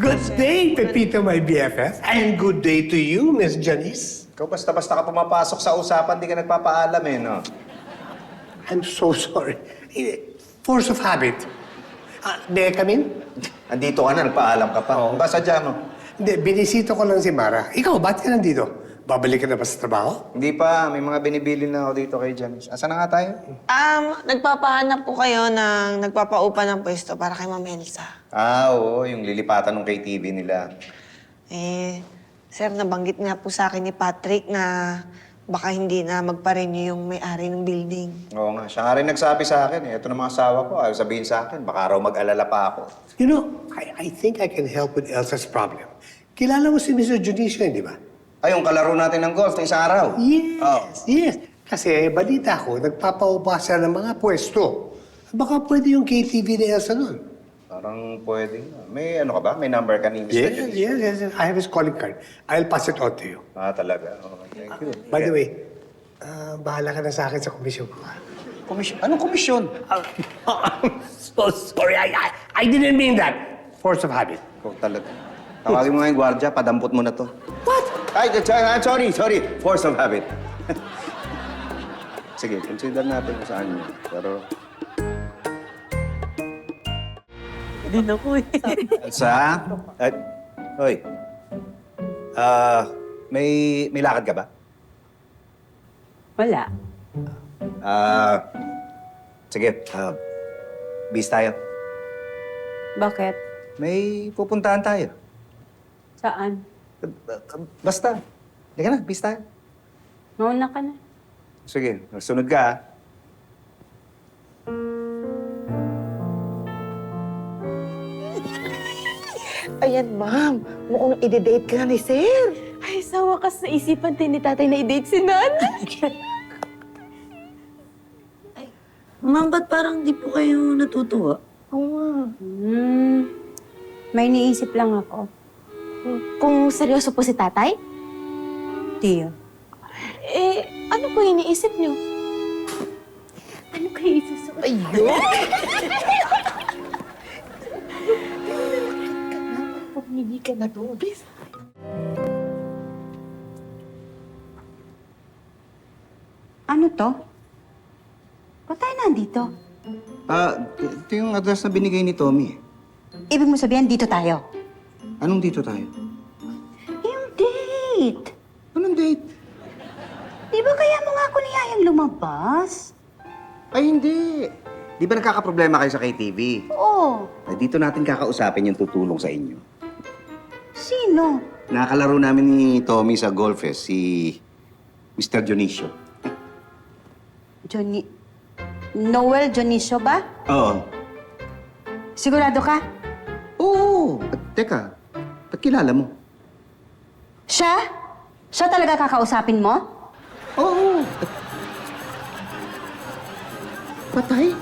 Good day, Pepito, my BFF. And good day to you, Miss Janice. Ikaw basta-basta ka pumapasok sa usapan, di ka nagpapaalam eh, no? I'm so sorry. Force of habit. May I come in? Andito ka na, nagpaalam ka pa. Ang ba sadya mo? Hindi, binisito ko lang si Mara. Ikaw, ba't ka nandito? Babalik ka na ba sa trabaho? Hindi pa, may mga binibili na ako dito kay Janice. Asa na nga tayo? Nagpapahanap po kayo ng nagpapaupa ng pwesto para kay Ma'am Elsa. Oo, yung lilipatan ng KTV nila. Sir, nabanggit nga po sa akin ni Patrick na baka hindi na magpa-renew yung may-ari ng building. Oo nga, siya nga rin nagsabi sa akin eh. Ito na mga asawa ko, ayaw sabihin sa akin, baka raw mag-alala pa ako. You know, I think I can help with Elsa's problem. Kilala mo si Mr. Junicio, di ba? Ay, yung kalaro natin ng golf na isang araw. Yes, Oh. yes. Kasi balita ko, nagpapaupa siya ng mga pwesto. Baka pwede yung KTV ni Elsa nun. Parang pwede nga. May ano ka ba? May number ka ni Mr. Yes, Janice? yes. I have his calling card. I'll pass it on to you. Talaga? Okay, thank you. By the way, bahala ka na sa akin sa komisyon ko. Komisyon? Anong komisyon? I'm so sorry. I didn't mean that. Force of habit. Ikaw talaga. Tawagin mo nga yung gwardiya, padampot mo na to. What? Ay, sorry. Force of habit. Sige, consider natin kung saan yun. Pero... Hindi na po eh. Sa? Hoy. May lakad ka ba? Wala. Sige, bis tayo. Bakit? May pupuntahan tayo. Saan? Basta. Halika na, bis tayo. Mauna ka na. Sige, sunod ka, ha? Ayan, ma'am. Mukhang ide-date ka na ni Sir. Ay, sa wakas naisipan din ni tatay na i-date si nanay. Ma'am, ba't parang di po kayo natutuwa? Oo nga. May iniisip lang ako. Kung seryoso po si tatay, Tiyo. ano po iniisip niyo? Ano kayo isusunod? Pumili ka na doon. Ano to? Ba't tayo nandito? Ito yung address na binigay ni Tommy. Ibig mo sabihin, dito tayo? Anong dito tayo? Yung date! Anong date? Di ba kaya mo nga ako niyayang lumabas? Ay, hindi. Di ba nagkakaproblema kayo sa KTV? Oo. Ay, dito natin kakausapin yung tutulong sa inyo. Sino? Nakakalaro namin ni Tommy sa golf si Mr. Dionisio. Noel Dionisio ba? Oo. Sigurado ka? Oo. Teka, ba't kilala mo? Siya? Siya talaga kakausapin mo? Oo. Patay?